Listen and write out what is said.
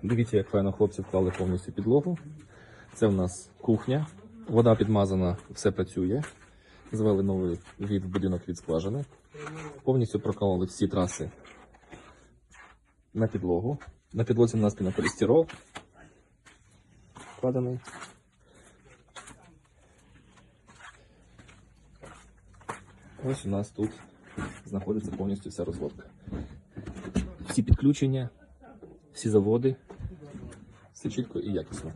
Дивіться, як файно хлопці вклали повністю підлогу. Це в нас кухня. Вода підмазана, все працює. Звели новий від будинок від скважини. Повністю прокололи всі траси на підлогу. На підлозі у нас пінополістирол вкладений. Ось у нас тут знаходиться повністю вся розводка. Всі підключення, всі заводи, все чітко і якісно.